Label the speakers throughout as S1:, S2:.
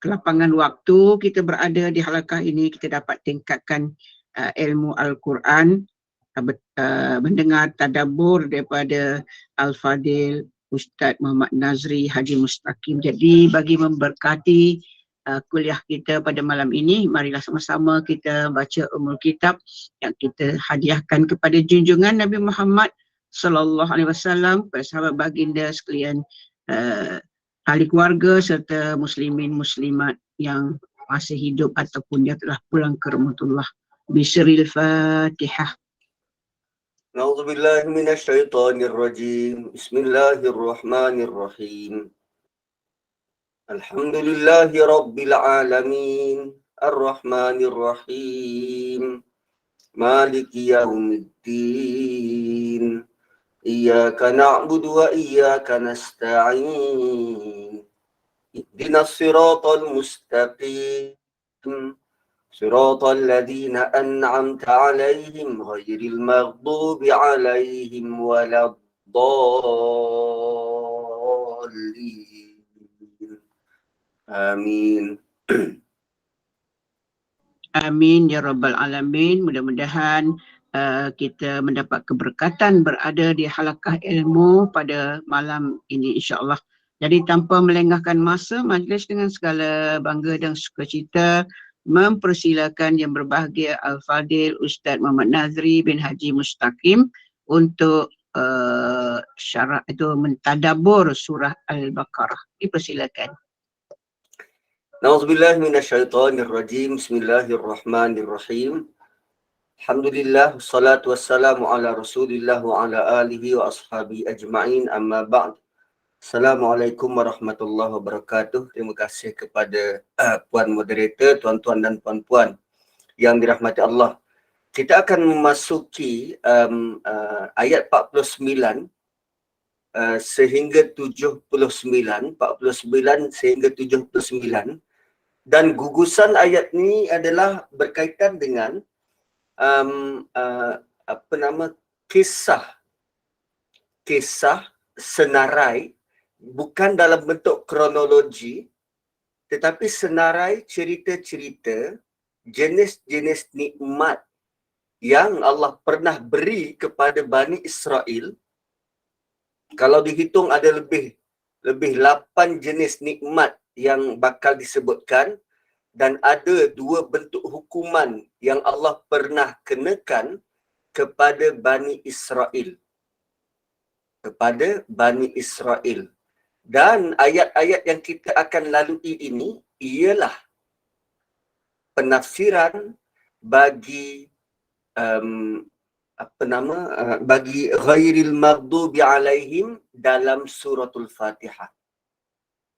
S1: kelapangan waktu kita berada di halaqah ini, kita dapat tingkatkan ilmu Al-Quran, mendengar tadabbur daripada Al-Fadil Ustaz Muhammad Nazri Haji Mustaqim. Jadi bagi memberkati kuliah kita pada malam ini, marilah sama-sama kita baca Ummul Kitab yang kita hadiahkan kepada junjungan Nabi Muhammad sallallahu alaihi wasallam, kepada sahabat baginda sekalian, ahli keluarga serta muslimin muslimat yang masih hidup ataupun dia telah pulang ke rahmatullah. Bisril Fatihah.
S2: A'udzubillahi minasyaitonirrajim. Bismillahirrahmanirrahim. Alhamdulillahi rabbil alamin. Ar-Rahmanir-Rahim. Maliki yaumiddin. Iyyaka na'budu wa iyyaka nasta'in. Ihdinas siratal mustaqim. Siratal ladzina an'amta 'alaihim ghairil maghdubi 'alaihim waladdallin. Amin.
S1: Amin ya rabbal alamin. Mudah-mudahan kita mendapat keberkatan berada di halaqah ilmu pada malam ini insya-Allah. Jadi tanpa melengahkan masa, majlis dengan segala bangga dan sukacita mempersilakan yang berbahagia Al-Fadil Ustaz Muhammad Nazri bin Haji Mustaqim untuk syarah itu mentadabbur surah Al-Baqarah. Dipersilakan.
S2: Na'udzubillahi minasyaitonirrajim. Bismillahirrahmanirrahim. Alhamdulillah, wassalatu wassalamu ala Rasulillah wa ala alihi wa ashabihi ajma'in, amma ba'd. Assalamualaikum warahmatullahi wabarakatuh. Terima kasih kepada puan moderator, tuan-tuan dan puan-puan yang dirahmati Allah. Kita akan memasuki ayat 49 sehingga 79, 49 sehingga 79, dan gugusan ayat ni adalah berkaitan dengan kisah senarai, bukan dalam bentuk kronologi, tetapi senarai cerita-cerita jenis-jenis nikmat yang Allah pernah beri kepada Bani Israel. Kalau dihitung ada lebih 8 jenis nikmat yang bakal disebutkan, dan ada 2 bentuk hukuman yang Allah pernah kenakan kepada Bani Israel. Dan ayat-ayat yang kita akan lalui ini ialah penafsiran bagi bagi ghairil maghdubi alaihim dalam suratul Fatihah.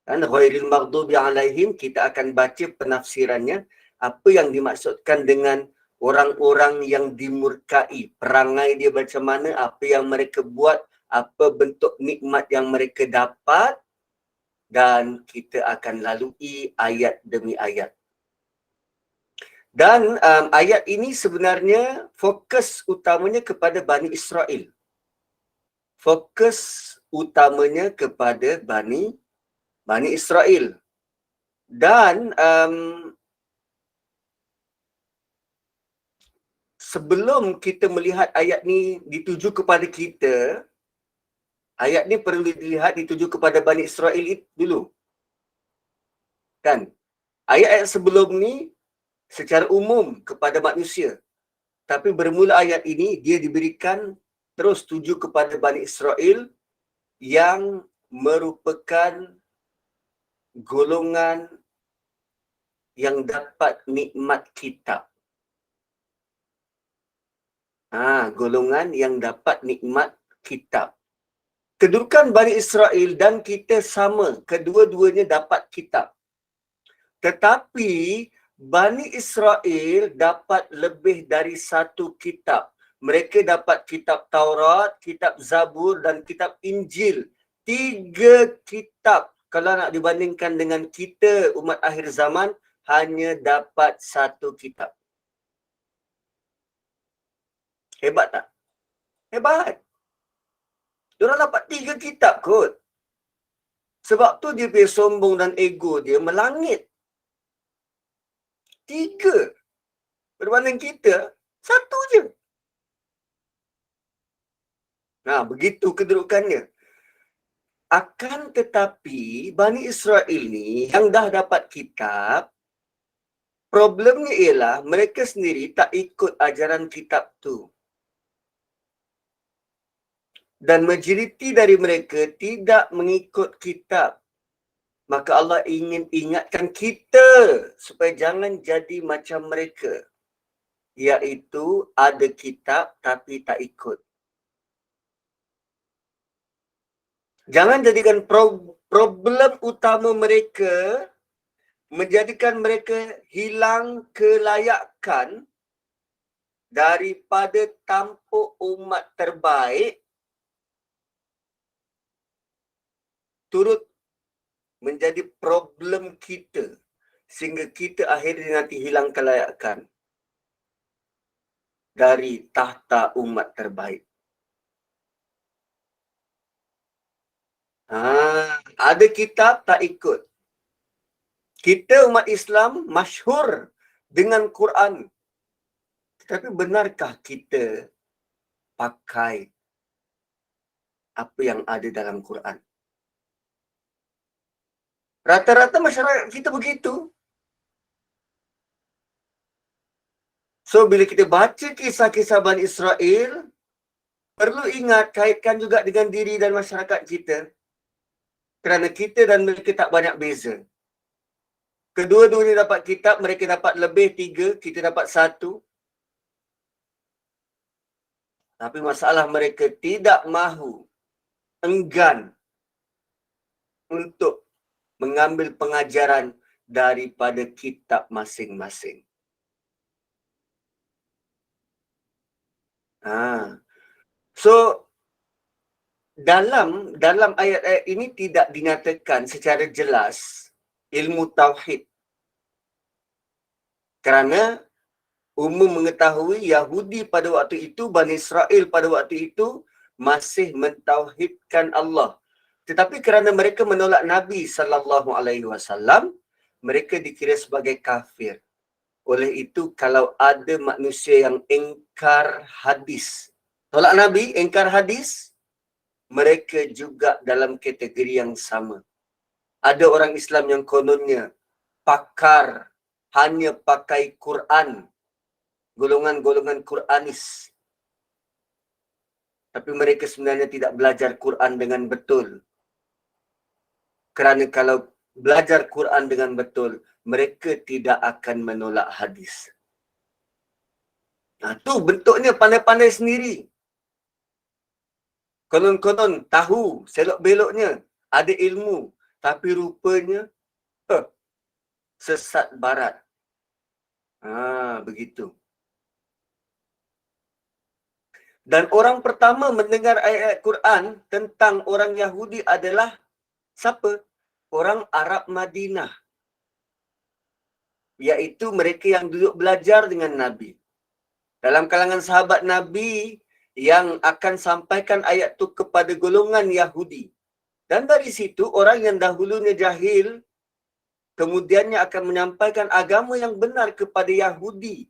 S2: Dan ghairil maghdubi alaihim, kita akan baca penafsirannya, apa yang dimaksudkan dengan orang-orang yang dimurkai, perangai dia macam mana, apa yang mereka buat, apa bentuk nikmat yang mereka dapat, dan kita akan lalui ayat demi ayat. Dan ayat ini sebenarnya fokus utamanya kepada Bani Israel. Bani Israel. Dan sebelum kita melihat ayat ni dituju kepada kita, ayat ni perlu dilihat dituju kepada Bani Israel dulu. Kan? Ayat-ayat sebelum ni secara umum kepada manusia. Tapi bermula ayat ini, dia diberikan terus tuju kepada Bani Israel yang merupakan golongan yang dapat nikmat kitab. Golongan yang dapat nikmat kitab. Kedudukan Bani Israel dan kita sama, kedua-duanya dapat kitab. Tetapi Bani Israel dapat lebih dari satu kitab. Mereka dapat kitab Taurat, kitab Zabur dan kitab Injil. 3 kitab. Kalau nak dibandingkan dengan kita umat akhir zaman, hanya dapat 1 kitab. Hebat tak? Hebat. Diorang dapat 3 kitab kot. Sebab tu dia punya sombong dan ego dia melangit. 3 berbanding kita 1 je. Nah, begitu kedudukannya. Akan tetapi Bani Israel ni yang dah dapat kitab, problemnya ialah mereka sendiri tak ikut ajaran kitab tu. Dan majoriti dari mereka tidak mengikut kitab. Maka Allah ingin ingatkan kita supaya jangan jadi macam mereka. Iaitu ada kitab tapi tak ikut. Jangan jadikan problem utama mereka menjadikan mereka hilang kelayakan daripada tampuk umat terbaik turut menjadi problem kita sehingga kita akhirnya nanti hilang kelayakan dari tahta umat terbaik. Ada kitab tak ikut. Kita umat Islam masyhur dengan Quran. Tetapi benarkah kita pakai apa yang ada dalam Quran? Rata-rata masyarakat kita begitu. So, bila kita baca kisah-kisah Bani Israel, perlu ingat, kaitkan juga dengan diri dan masyarakat kita. Kerana kita dan mereka tak banyak beza. Kedua-duanya dapat kitab, mereka dapat lebih 3, kita dapat 1. Tapi masalah mereka tidak mahu, enggan untuk mengambil pengajaran daripada kitab masing-masing. So, dalam ayat-ayat ini tidak dinyatakan secara jelas ilmu tauhid. Kerana umum mengetahui Yahudi pada waktu itu, Bani Israel pada waktu itu masih mentauhidkan Allah. Tetapi kerana mereka menolak Nabi SAW, mereka dikira sebagai kafir. Oleh itu, kalau ada manusia yang ingkar hadis, tolak Nabi, ingkar hadis, mereka juga dalam kategori yang sama. Ada orang Islam yang kononnya pakar, hanya pakai Quran, golongan-golongan Quranis. Tapi mereka sebenarnya tidak belajar Quran dengan betul. Kerana kalau belajar Quran dengan betul, mereka tidak akan menolak hadis. Tu bentuknya pandai-pandai sendiri. Konon-konon tahu selok-beloknya, ada ilmu. Tapi rupanya sesat barat. Begitu. Dan orang pertama mendengar ayat-ayat Quran tentang orang Yahudi adalah siapa? Orang Arab Madinah. Iaitu mereka yang duduk belajar dengan Nabi. Dalam kalangan sahabat Nabi yang akan sampaikan ayat itu kepada golongan Yahudi. Dan dari situ orang yang dahulunya jahil kemudiannya akan menyampaikan agama yang benar kepada Yahudi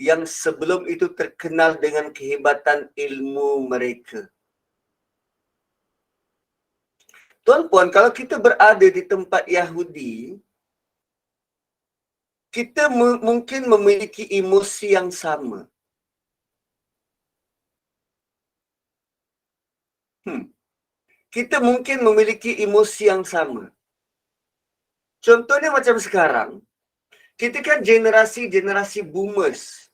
S2: yang sebelum itu terkenal dengan kehebatan ilmu mereka. Tuan-puan, kalau kita berada di tempat Yahudi, kita mungkin memiliki emosi yang sama. Kita mungkin memiliki emosi yang sama. Contohnya macam sekarang, kita kan generasi boomers.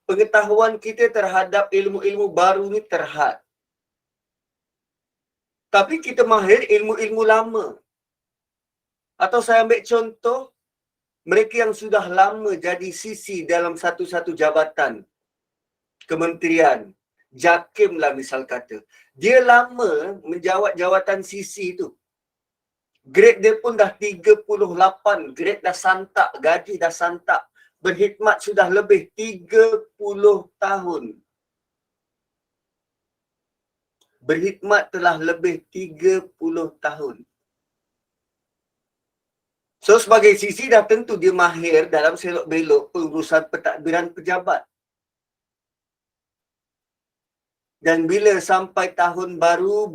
S2: Pengetahuan kita terhadap ilmu-ilmu baru ni terhad. Tapi kita mahir ilmu-ilmu lama. Atau saya ambil contoh, mereka yang sudah lama jadi sisi dalam satu-satu jabatan, kementerian, JAKIM lah misal kata. Dia lama menjawat jawatan sisi tu. Grade dia pun dah 38, grade dah santak, gaji dah santak. Berkhidmat sudah lebih 30 tahun. Berkhidmat telah lebih 30 tahun. So sebagai sisi dah tentu dia mahir dalam selok belok pengurusan pentadbiran pejabat. Dan bila sampai tahun baru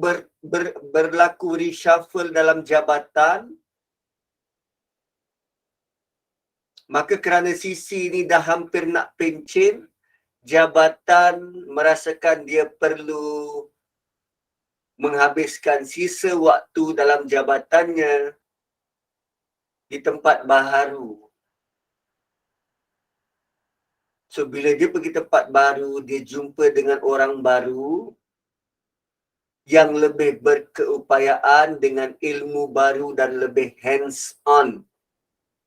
S2: berlaku reshuffle dalam jabatan, maka kerana sisi ni dah hampir nak pencen, jabatan merasakan dia perlu menghabiskan sisa waktu dalam jabatannya di tempat baharu. So bila dia pergi tempat baru, dia jumpa dengan orang baru yang lebih berkeupayaan dengan ilmu baru dan lebih hands-on.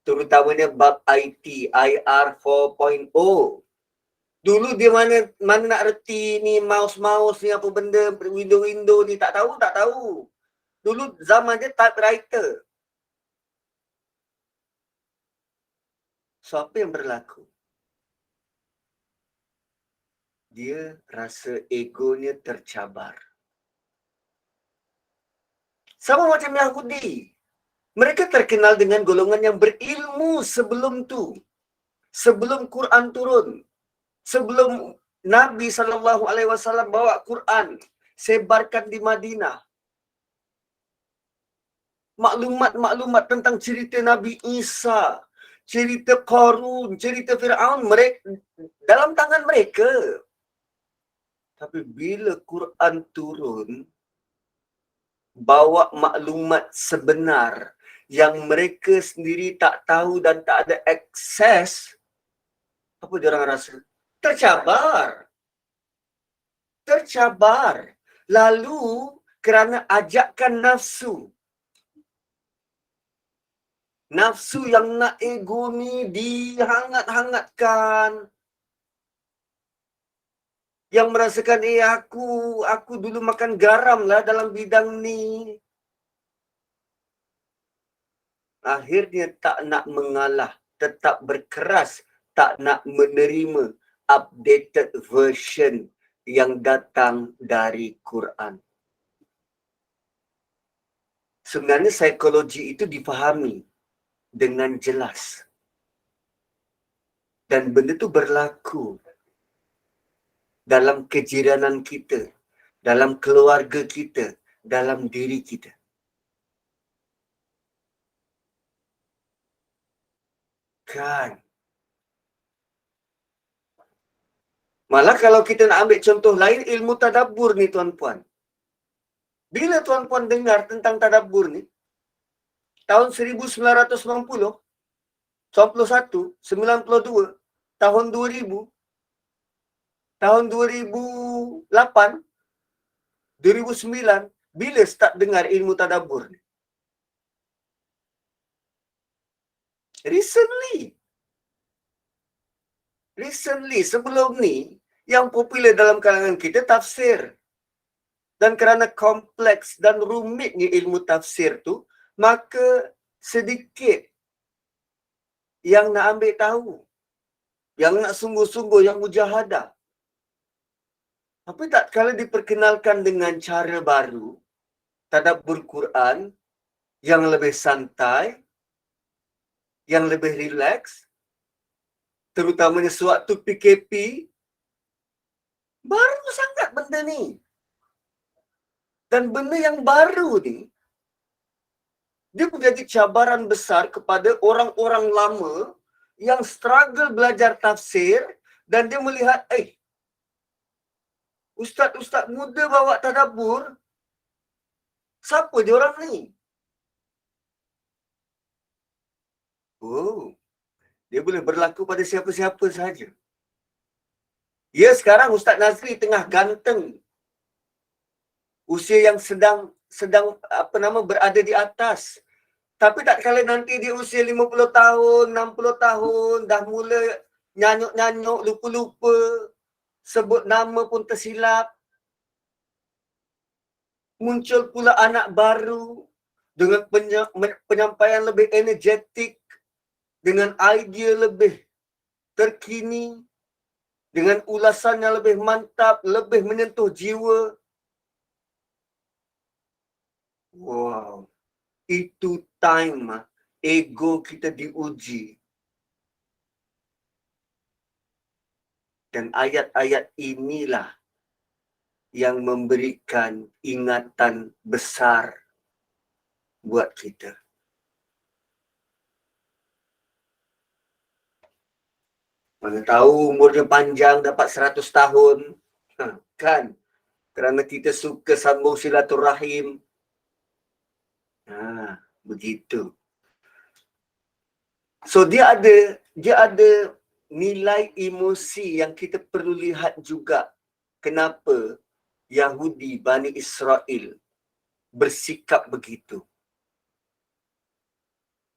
S2: Terutamanya bab IT, IR 4.0. Dulu dia mana nak reti ni mouse ni apa benda, window ni tak tahu. Dulu zaman dia typewriter. So apa yang berlaku? Dia rasa egonya tercabar. Sama macam Yahudi. Mereka terkenal dengan golongan yang berilmu sebelum tu. Sebelum Quran turun. Sebelum Nabi SAW bawa Quran, sebarkan di Madinah. Maklumat-maklumat tentang cerita Nabi Isa, cerita Qarun, cerita Fir'aun, mereka dalam tangan mereka. Tapi bila Quran turun, bawa maklumat sebenar yang mereka sendiri tak tahu dan tak ada akses, apa dia orang rasa? Tercabar. Lalu kerana ajakan nafsu yang nak ego ni dihangat-hangatkan, yang merasakan aku dulu makan garam lah dalam bidang ni. Akhirnya tak nak mengalah, tetap berkeras, tak nak menerima updated version yang datang dari Quran. Sebenarnya psikologi itu difahami dengan jelas. Dan benda itu berlaku dalam kejiranan kita, dalam keluarga kita, dalam diri kita. Kan? Malah kalau kita nak ambil contoh lain, ilmu tadabbur ni tuan-puan. Bila tuan-puan dengar tentang tadabbur ni, tahun 1990, 91, 92, tahun 2000, tahun 2008, 2009, bila start dengar ilmu tadabbur ni? Recently, sebelum ni, yang popular dalam kalangan kita tafsir. Dan kerana kompleks dan rumitnya ilmu tafsir tu, maka sedikit yang nak ambil tahu, yang nak sungguh-sungguh, yang mujahadah. Tapi tak kala diperkenalkan dengan cara baru, tadabbur Quran, yang lebih santai, yang lebih rileks, terutamanya sewaktu PKP, baru sangat benda ni. Dan benda yang baru ni, dia menjadi cabaran besar kepada orang-orang lama yang struggle belajar tafsir, dan dia melihat, ustaz-ustaz muda bawa tadabbur, siapa dia orang ni? Oh, dia boleh berlaku pada siapa-siapa sahaja. Ya, sekarang Ustaz Nazri tengah ganteng. Usia yang sedang berada di atas. Tapi tak kala nanti dia usia 50 tahun, 60 tahun, dah mula nyanyuk-nyanyuk, lupa-lupa, sebut nama pun tersilap. Muncul pula anak baru dengan penyampaian lebih energetik, dengan idea lebih terkini, dengan ulasan yang lebih mantap, lebih menyentuh jiwa. Wow, itu time ego kita diuji. Dan ayat-ayat inilah yang memberikan ingatan besar buat kita. Mana tahu umurnya panjang dapat 100 tahun. Kan? Kerana kita suka sambung silaturahim. Begitu. So dia ada nilai emosi yang kita perlu lihat juga. Kenapa Yahudi Bani Israel bersikap begitu?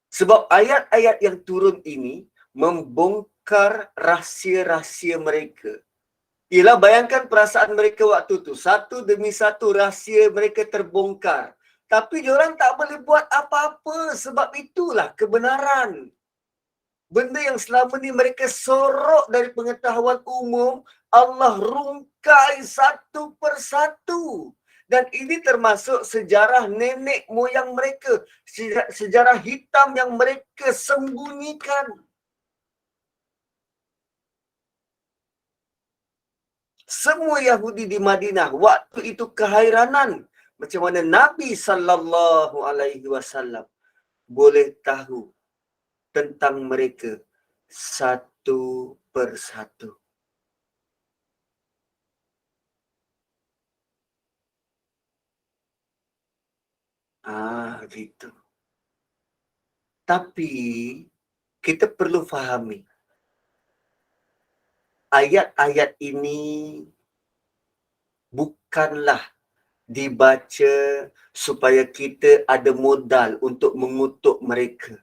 S2: Sebab ayat-ayat yang turun ini membongkar rahsia-rahsia mereka. Ialah bayangkan perasaan mereka waktu tu. Satu demi satu rahsia mereka terbongkar. Tapi diorang tak boleh buat apa-apa sebab itulah kebenaran. Benda yang selama ni mereka sorok dari pengetahuan umum, Allah rungkai satu persatu. Dan ini termasuk sejarah nenek moyang mereka. Sejarah hitam yang mereka sembunyikan. Semua Yahudi di Madinah waktu itu kehairanan macam mana Nabi SAW boleh tahu tentang mereka satu persatu. Gitu. Tapi kita perlu fahami ayat-ayat ini bukanlah dibaca supaya kita ada modal untuk mengutuk mereka.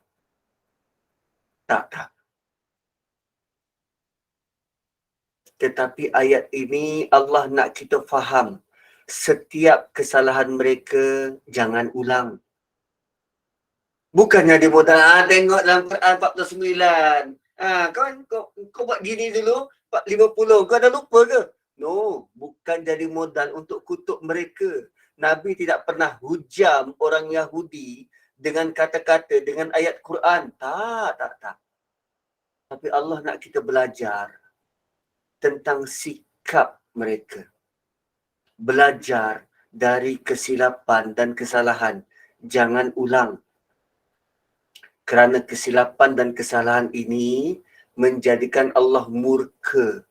S2: Tak. Tetapi ayat ini Allah nak kita faham setiap kesalahan mereka jangan ulang. Bukannya dia modal, tengok dalam Quran 49. Kau buat gini dulu, 50, kau dah lupa ke? No, bukan jadi modal untuk kutuk mereka. Nabi tidak pernah hujam orang Yahudi dengan kata-kata, dengan ayat Quran. Tak. Tapi Allah nak kita belajar tentang sikap mereka. Belajar dari kesilapan dan kesalahan. Jangan ulang. Kerana kesilapan dan kesalahan ini menjadikan Allah murka.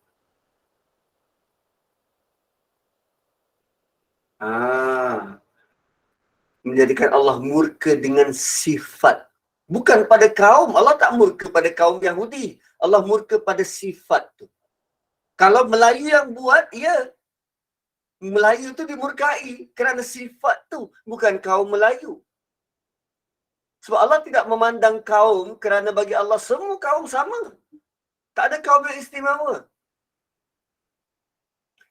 S2: Menjadikan Allah murka dengan sifat. Bukan pada kaum. Allah tak murka pada kaum Yahudi. Allah murka pada sifat tu. Kalau Melayu yang buat, ya. Melayu tu dimurkai kerana sifat tu. Bukan kaum Melayu. Sebab Allah tidak memandang kaum kerana bagi Allah semua kaum sama. Tak ada kaum yang istimewa.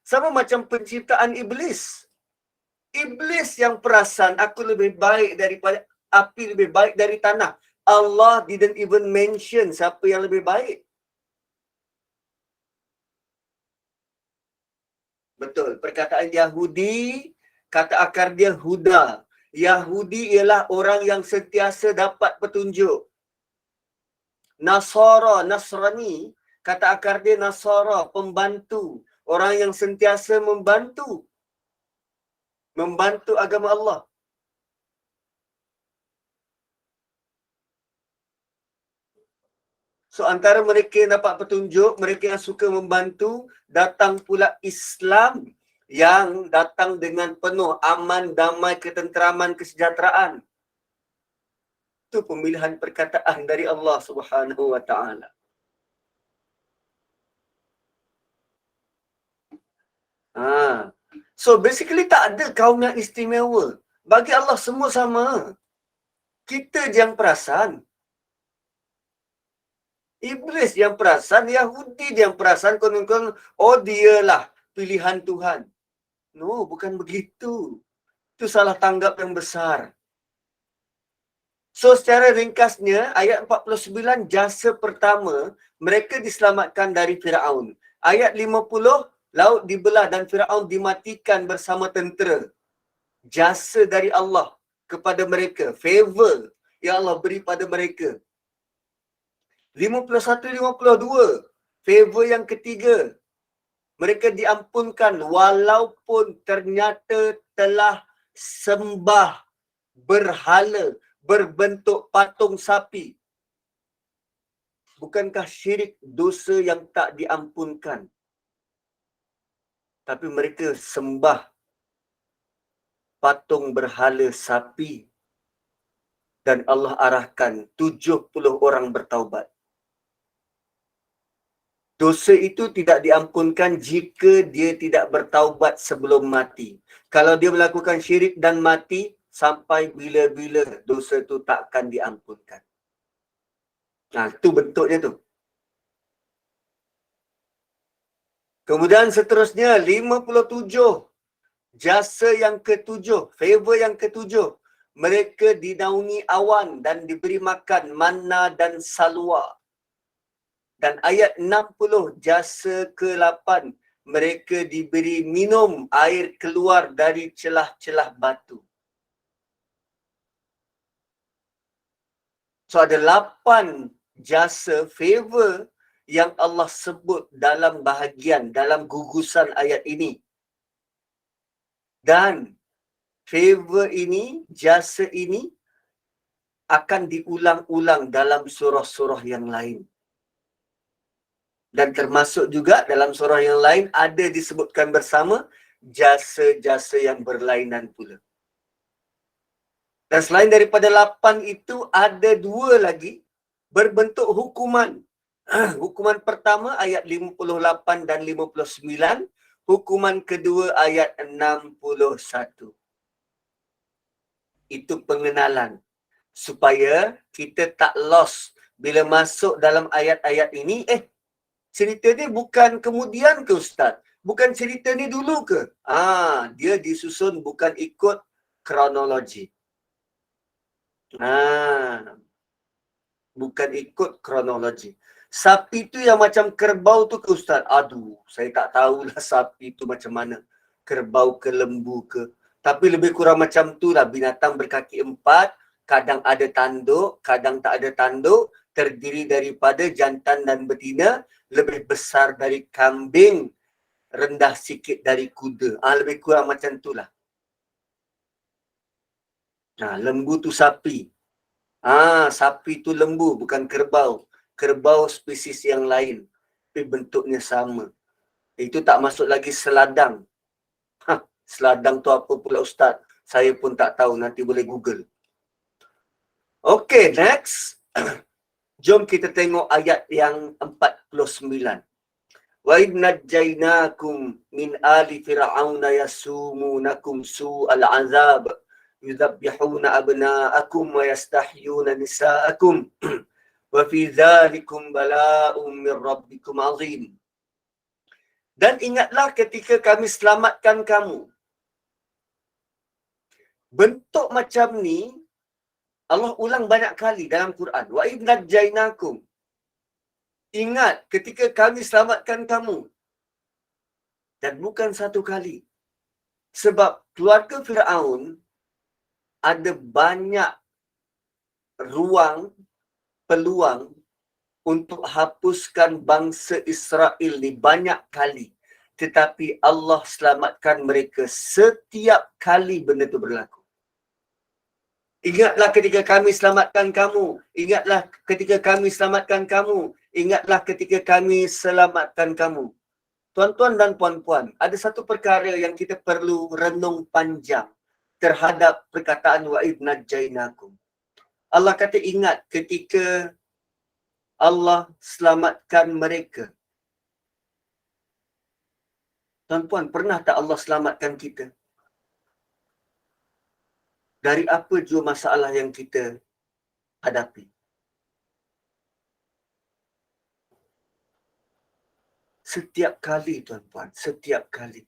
S2: Sama macam penciptaan Iblis. Iblis yang perasan aku lebih baik daripada api, lebih baik dari tanah. Allah didn't even mention siapa yang lebih baik. Betul. Perkataan Yahudi, kata akar dia Huda. Yahudi ialah orang yang sentiasa dapat petunjuk. Nasara, Nasrani, kata akar dia Nasara, pembantu. Orang yang sentiasa membantu. Membantu agama Allah. So antara mereka yang dapat petunjuk, mereka yang suka membantu, datang pula Islam yang datang dengan penuh aman, damai, ketenteraman, kesejahteraan. Itu pemilihan perkataan dari Allah Subhanahu wa taala. So basically tak ada kaum yang istimewa. Bagi Allah semua sama. Kita je yang perasan. Iblis yang perasan, Yahudi yang perasan, konon-konon, dialah pilihan Tuhan. No, bukan begitu. Itu salah tanggap yang besar. So secara ringkasnya, ayat 49, jasa pertama, mereka diselamatkan dari Firaun. Ayat 50, laut dibelah dan Firaun dimatikan bersama tentera. Jasa dari Allah kepada mereka, favor Ya Allah, beri pada mereka. 51, 52. Favor yang ketiga. Mereka diampunkan walaupun ternyata telah sembah berhala berbentuk patung sapi. Bukankah syirik dosa yang tak diampunkan? Tapi mereka sembah patung berhala sapi. Dan Allah arahkan 70 orang bertaubat. Dosa itu tidak diampunkan jika dia tidak bertaubat sebelum mati. Kalau dia melakukan syirik dan mati, sampai bila-bila dosa itu takkan diampunkan. Nah, itu bentuknya tu. Kemudian seterusnya, 57. Jasa yang ketujuh, favor yang ketujuh. Mereka dinaungi awan dan diberi makan manna dan salwa. Dan ayat 60, jasa ke-8. Mereka diberi minum air keluar dari celah-celah batu. So ada 8 jasa favor yang Allah sebut dalam bahagian, dalam gugusan ayat ini. Dan favor ini, jasa ini akan diulang-ulang dalam surah-surah yang lain. Dan termasuk juga dalam surah yang lain ada disebutkan bersama jasa-jasa yang berlainan pula. Dan selain daripada 8 itu ada 2 lagi berbentuk hukuman. Hukuman pertama ayat 58 dan 59. Hukuman kedua ayat 61. Itu pengenalan. Supaya kita tak lost bila masuk dalam ayat-ayat ini. Cerita ni bukan kemudian ke Ustaz? Bukan cerita ni dulu ke? Dia disusun bukan ikut kronologi. Bukan ikut kronologi. Sapi tu yang macam kerbau tu ke Ustaz? Aduh, saya tak tahulah sapi tu macam mana. Kerbau ke lembu ke. Tapi lebih kurang macam tu lah. Binatang berkaki 4. Kadang ada tanduk, kadang tak ada tanduk. Terdiri daripada jantan dan betina. Lebih besar dari kambing. Rendah sikit dari kuda. Lebih kurang macam tu lah. Lembu tu sapi. Sapi tu lembu, bukan kerbau. Kerbau spesies yang lain. Tapi bentuknya sama. Itu tak masuk lagi seladang. Seladang tu apa pula Ustaz? Saya pun tak tahu. Nanti boleh Google. Okay, next. Jom kita tengok ayat yang 49. Wa idh najjaynakum min ali fir'auna yasumunakum su'al 'adzab yudabbihuna abna'akum wa yastahyuna nisa'akum wa fi dzalikum bala'un min rabbikum 'azim. Dan ingatlah ketika kami selamatkan kamu. Bentuk macam ni Allah ulang banyak kali dalam Quran. Wa idh najjaynakum. Ingat ketika kami selamatkan kamu. Dan bukan satu kali. Sebab keluarga Firaun ada banyak peluang untuk hapuskan bangsa Israel ni banyak kali. Tetapi Allah selamatkan mereka setiap kali benda itu berlaku. Ingatlah ketika kami selamatkan kamu. Ingatlah ketika kami selamatkan kamu. Ingatlah ketika kami selamatkan kamu. Tuan-tuan dan puan-puan, ada satu perkara yang kita perlu renung panjang terhadap perkataan wa idh najjaynakum. Allah kata ingat ketika Allah selamatkan mereka. Tuan-puan, pernah tak Allah selamatkan kita? Dari apa jua masalah yang kita hadapi? Setiap kali, tuan-puan, setiap kali.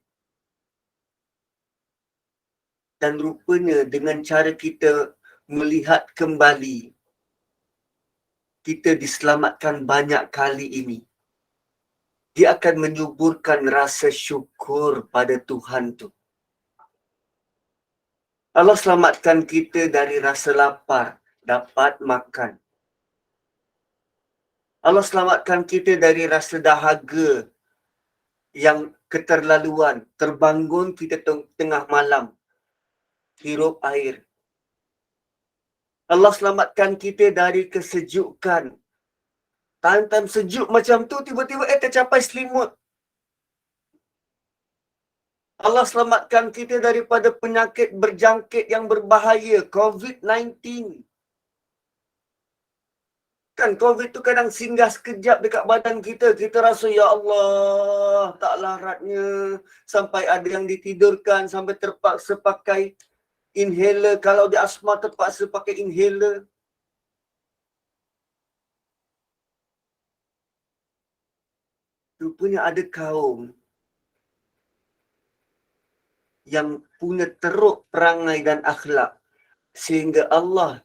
S2: Dan rupanya dengan cara kita melihat kembali, kita diselamatkan banyak kali ini. Dia akan menyuburkan rasa syukur pada Tuhan tu. Allah selamatkan kita dari rasa lapar. dapat makan. Allah selamatkan kita dari rasa dahaga yang keterlaluan. Terbangun kita tengah malam, hirup air. Allah selamatkan kita dari kesejukan. Time-time sejuk macam tu, tiba-tiba tercapai selimut. Allah selamatkan kita daripada penyakit berjangkit yang berbahaya, COVID-19. Kan COVID tu kadang singgah sekejap dekat badan kita. Kita rasa, ya Allah, tak laratnya. Sampai ada yang ditidurkan, sampai terpaksa pakai inhaler. Kalau dia asma, terpaksa pakai inhaler. Rupanya ada kaum yang punya teruk perangai dan akhlak. Sehingga Allah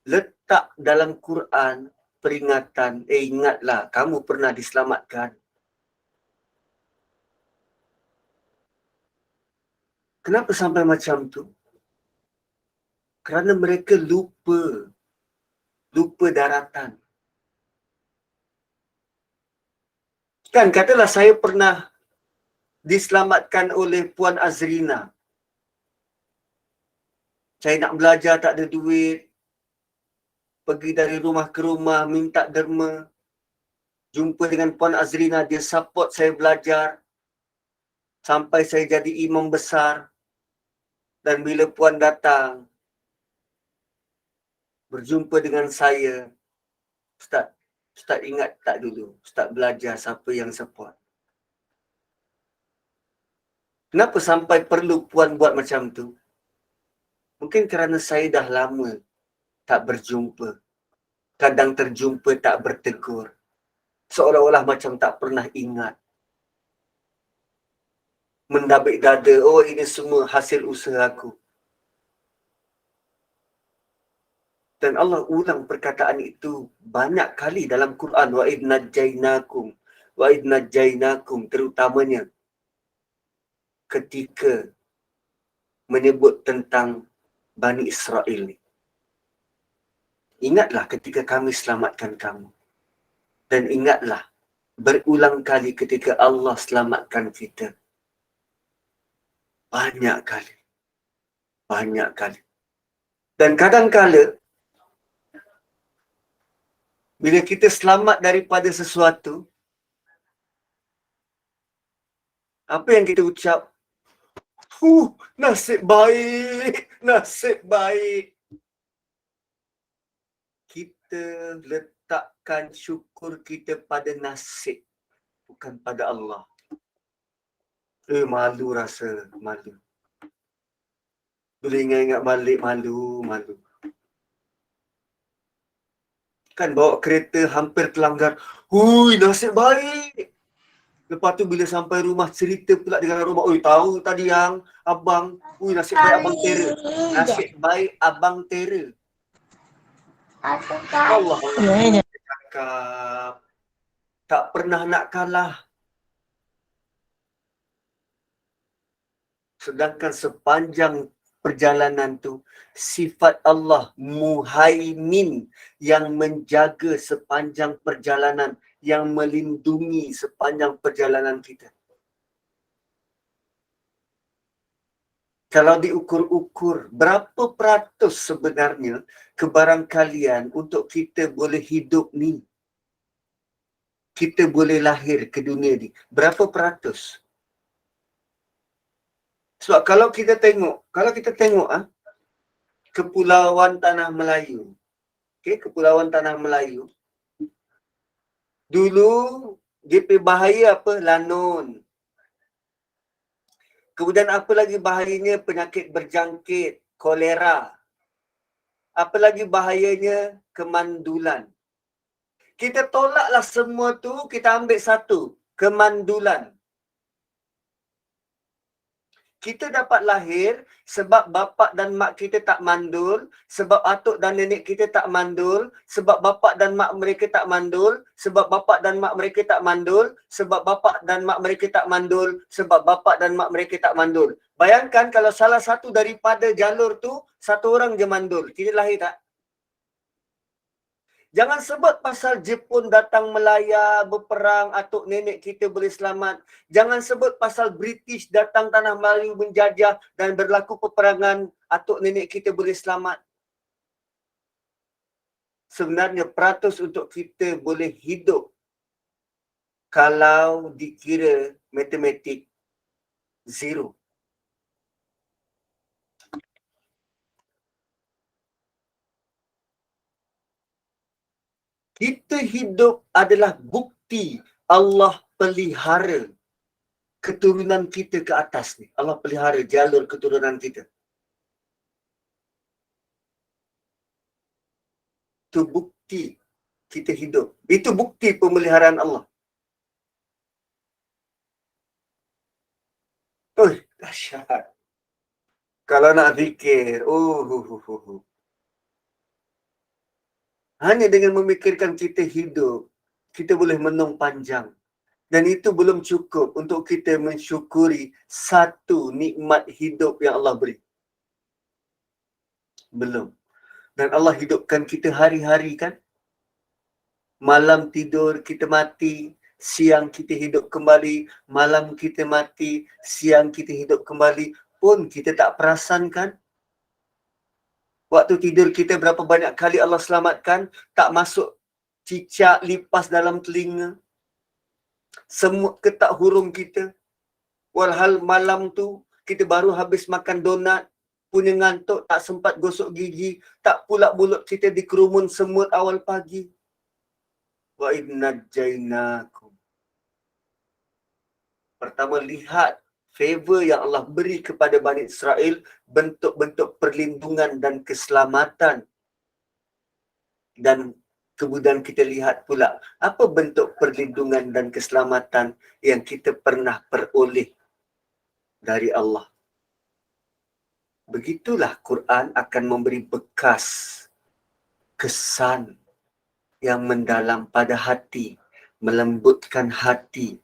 S2: letak dalam Quran peringatan, ingatlah, kamu pernah diselamatkan. Kenapa sampai macam tu? Kerana mereka lupa daratan. Kan katalah saya pernah diselamatkan oleh Puan Azrina. Saya nak belajar, tak ada duit. Pergi dari rumah ke rumah, minta derma. Jumpa dengan Puan Azrina, dia support saya belajar. Sampai saya jadi imam besar. Dan bila Puan datang, berjumpa dengan saya, Ustaz ingat tak dulu? Ustaz belajar siapa yang support. Kenapa sampai perlu Puan buat macam tu? Mungkin kerana saya dah lama tak berjumpa. Kadang terjumpa tak bertegur. Seolah-olah macam tak pernah ingat. Mendabik dada, oh ini semua hasil usaha aku. Dan Allah ulang perkataan itu banyak kali dalam Quran. Wa idh najjainakum, terutamanya ketika menyebut tentang Bani Israel ni. Ingatlah ketika kami selamatkan kamu. Dan ingatlah berulang kali ketika Allah selamatkan kita. Banyak kali. Dan kadang-kala bila kita selamat daripada sesuatu, apa yang kita ucap? Nasib baik. Kita letakkan syukur kita pada nasib, bukan pada Allah. Malu. Bila ingat-ingat balik, malu. Kan bawa kereta hampir terlanggar. Nasib baik. Lepas tu bila sampai rumah, cerita pula dengan rumah. Tahu tadi yang abang. Nasib baik abang tera. Nasib baik abang tera. Allah cakap, tak pernah nak kalah. Sedangkan sepanjang perjalanan tu, sifat Allah Muhaimin yang menjaga sepanjang perjalanan, yang melindungi sepanjang perjalanan kita. Kalau diukur-ukur, berapa peratus sebenarnya kebarangkalian untuk kita boleh hidup ni? Kita boleh lahir ke dunia ni. Berapa peratus? Sebab kalau kita tengok Kepulauan Tanah Melayu. Kepulauan Tanah Melayu. Dulu DP bahaya apa? Lanun. Kemudian apa lagi bahayanya? Penyakit berjangkit, kolera. Apa lagi bahayanya? Kemandulan. Kita tolaklah semua tu, kita ambil satu. Kemandulan. Kita dapat lahir sebab bapa dan mak kita tak mandul, sebab atuk dan nenek kita tak mandul, sebab bapa dan mak mereka tak mandul, sebab bapa dan mak mereka tak mandul, sebab bapa dan mak mereka tak mandul, sebab bapa dan mak mereka tak mandul. Bayangkan kalau salah satu daripada jalur tu, satu orang je mandul. Kita lahir tak? Jangan sebut pasal Jepun datang Melaya, berperang, atuk nenek kita boleh selamat. Jangan sebut pasal British datang tanah Melayu menjajah dan berlaku peperangan, atuk nenek kita boleh selamat. Sebenarnya peratus untuk kita boleh hidup kalau dikira matematik zero. Kita hidup adalah bukti Allah pelihara keturunan kita ke atas ni. Allah pelihara jalur keturunan kita. Itu bukti kita hidup. Itu bukti pemeliharaan Allah. Oh, dahsyat. Kalau nak fikir, hanya dengan memikirkan kita hidup, kita boleh menung panjang. Dan itu belum cukup untuk kita mensyukuri satu nikmat hidup yang Allah beri. Belum. Dan Allah hidupkan kita hari-hari kan? Malam tidur kita mati, siang kita hidup kembali, malam kita mati, siang kita hidup kembali, pun kita tak perasan kan? Waktu tidur kita berapa banyak kali Allah selamatkan, tak masuk cicak lipas dalam telinga, semut ketak hurung kita. Walhal malam tu kita baru habis makan donat, punya ngantuk, tak sempat gosok gigi, tak pula mulut kita dikerumun semut awal pagi. Wa idna jainakum. Pertama, lihat favor yang Allah beri kepada Bani Israel, bentuk-bentuk perlindungan dan keselamatan. Dan kemudian kita lihat pula apa bentuk perlindungan dan keselamatan yang kita pernah peroleh dari Allah. Begitulah Quran akan memberi bekas, kesan yang mendalam pada hati, melembutkan hati.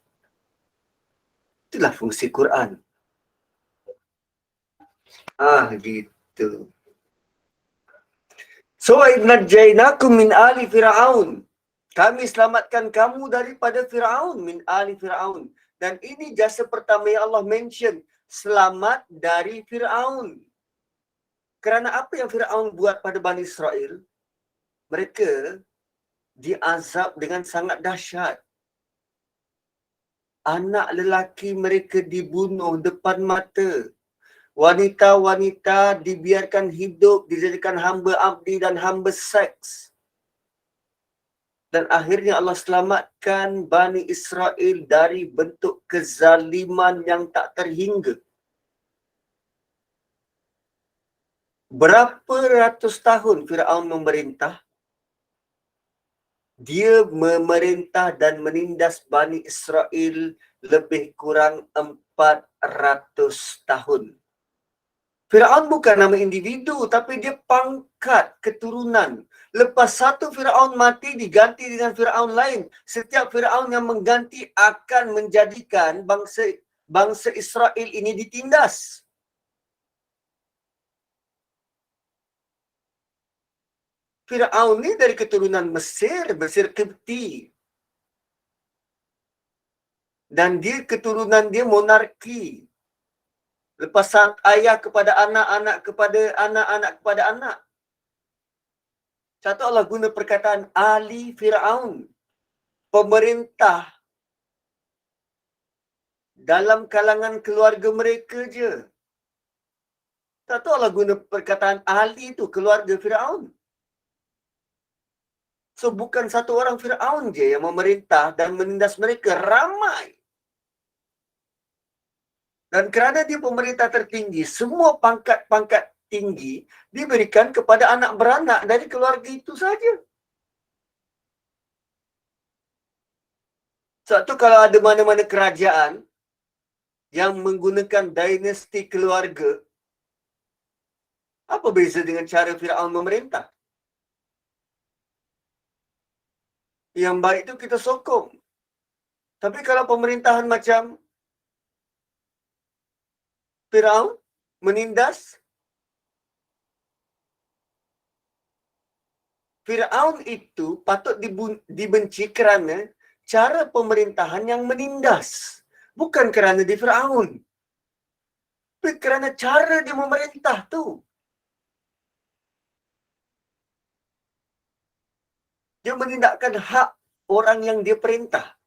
S2: Itulah fungsi Quran. Gitu. So, najjainakum min ali Fir'aun. Kami selamatkan kamu daripada Fir'aun, min ali Fir'aun. Dan ini jasa pertama yang Allah mention, selamat dari Fir'aun. Kerana apa yang Fir'aun buat pada Bani Israel? Mereka diazab dengan sangat dahsyat. Anak lelaki mereka dibunuh depan mata. Wanita-wanita dibiarkan hidup, dijadikan hamba abdi dan hamba seks. Dan akhirnya Allah selamatkan Bani Israel dari bentuk kezaliman yang tak terhingga. Berapa ratus tahun Fir'aun memerintah? Dia memerintah dan menindas Bani Israel lebih kurang 400 tahun. Fir'aun bukan nama individu, tapi dia pangkat keturunan. Lepas satu Fir'aun mati, diganti dengan Fir'aun lain. Setiap Fir'aun yang mengganti akan menjadikan bangsa Israel ini ditindas. Fir'aun ni dari keturunan Mesir, Mesir Kipti. Dan dia keturunan dia monarki. Lepas ayah kepada anak, anak kepada anak, anak kepada anak. Satu Allah guna perkataan Ali Fir'aun. Pemerintah dalam kalangan keluarga mereka je. Satu Allah guna perkataan Ali itu keluarga Fir'aun. So, bukan satu orang Fir'aun je yang memerintah dan menindas mereka. Ramai. Dan kerana dia pemerintah tertinggi, semua pangkat-pangkat tinggi diberikan kepada anak beranak dari keluarga itu saja. Sebab tu kalau ada mana-mana kerajaan yang menggunakan dinasti keluarga, apa beza dengan cara Fir'aun memerintah? Yang baik itu kita sokong. Tapi kalau pemerintahan macam Firaun menindas? Firaun itu patut dibenci kerana cara pemerintahan yang menindas. Bukan kerana dia Firaun. Tapi kerana cara dia memerintah tu. Dia menindakkan hak orang yang dia perintah.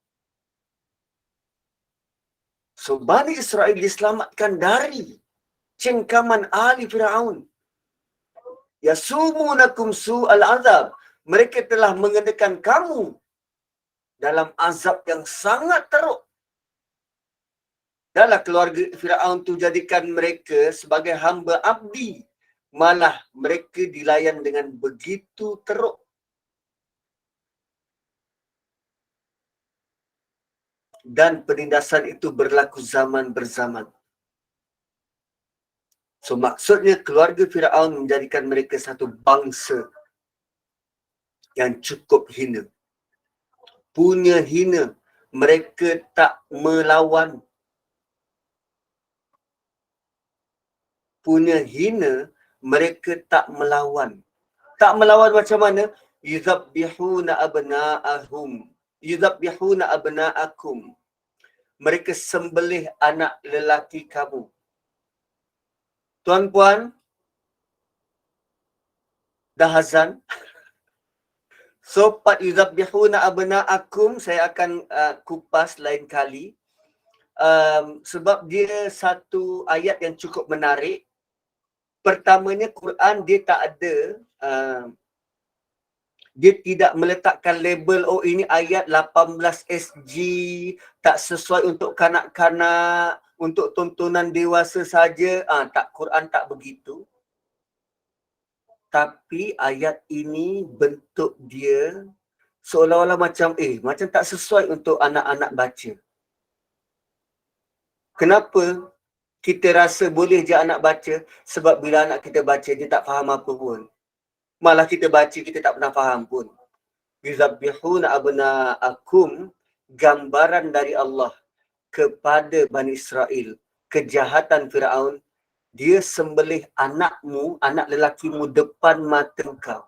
S2: So, Bani Israel diselamatkan dari cengkaman ahli Firaun. Yasumunakum su'al azab. Mereka telah mengenakan kamu dalam azab yang sangat teruk. Dahlah keluarga Firaun tu jadikan mereka sebagai hamba abdi. Malah mereka dilayan dengan begitu teruk. Dan penindasan itu berlaku zaman berzaman. So maksudnya keluarga Firaun menjadikan mereka satu bangsa yang cukup hina. Punya hina. Mereka tak melawan. Punya hina, mereka tak melawan. Tak melawan macam mana? Yuzabbihuna abna'ahum. Yuzabbihuna abna'akum. Mereka sembelih anak lelaki kamu. Tuan-puan, dah azan. So, part yuzabbihuna abna'akum, saya akan kupas lain kali. Sebab dia satu ayat yang cukup menarik. Pertamanya, Quran dia tak ada, dia tidak meletakkan label, oh ini ayat 18 SG, tak sesuai untuk kanak-kanak, untuk tontonan dewasa saja. Tak, Quran tak begitu. Tapi ayat ini bentuk dia seolah-olah macam macam tak sesuai untuk anak-anak baca. Kenapa kita rasa boleh je anak baca? Sebab bila anak kita baca, dia tak faham apa pun. Malah kita baca, kita tak pernah faham pun. Yuzabbihuna abna'akum, gambaran dari Allah kepada Bani Israel. Kejahatan Firaun, dia sembelih anakmu, anak lelakimu depan mata kau.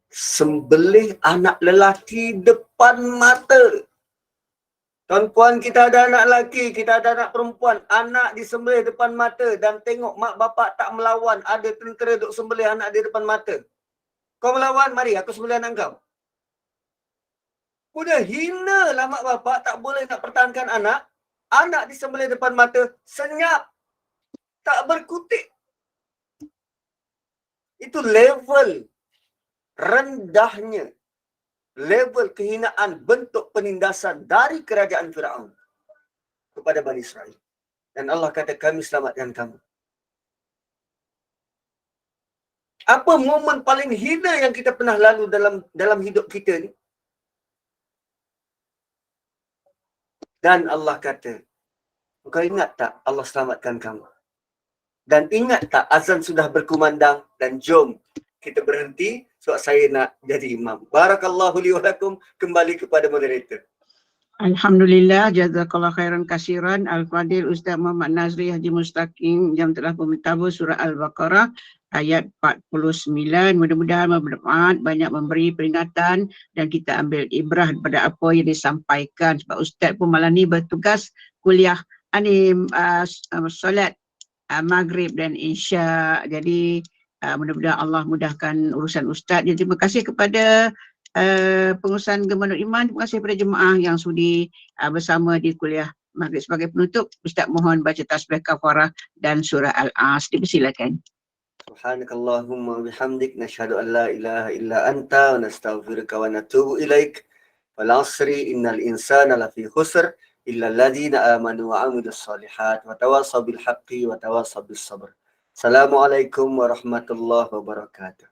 S2: Sembelih anak lelaki depan mata. Tuan-puan, kita ada anak lelaki, kita ada anak perempuan. Anak disembelih depan mata dan tengok mak bapak tak melawan. Ada tentera duk sembelih anak dia depan mata. Kau melawan, mari aku sembelih anak kau. Udah hina lah mak bapak tak boleh nak pertahankan anak. Anak disembelih depan mata, senyap. Tak berkutik. Itu level rendahnya. Level kehinaan, bentuk penindasan dari kerajaan Firaun kepada Bani Israel. Dan Allah kata, kami selamatkan kamu. Apa momen paling hina yang kita pernah lalu dalam hidup kita ni? Dan Allah kata, kau ingat tak Allah selamatkan kamu? Dan ingat tak azan sudah berkumandang dan jom kita berhenti sebab saya nak jadi imam. Barakallahu li wa lakum, kembali kepada moderator.
S1: Alhamdulillah, jazakallah khairan kasiran Al-Fadil Ustaz Muhammad Nazri Haji Mustaqim yang telah bermentabur surah Al-Baqarah ayat 49. Mudah-mudahan bermanfaat, banyak memberi peringatan dan kita ambil ibrah daripada apa yang disampaikan. Sebab Ustaz pun malam ni bertugas kuliah solat Maghrib dan Isya. Jadi mudah-mudahan Allah mudahkan urusan Ustaz. Jadi terima kasih kepada pengurusan Gembanut Iman. Terima kasih kepada jemaah yang sudi bersama di kuliah Maghrib. Sebagai penutup, Ustaz mohon baca tasbih kafarah dan surah Al-As. Dipersilakan.
S2: Subhanakallahumma bihamdik, nashhadu an la ilaha illa anta, wa nastaghfiruka wa natubu ilaik. Wal asri innal insana lafi khusr illa alladhina amanu wa amilus solihat wa tawasaw bil haqqi wa tawasaw bis sabr. Assalamualaikum warahmatullahi wabarakatuh.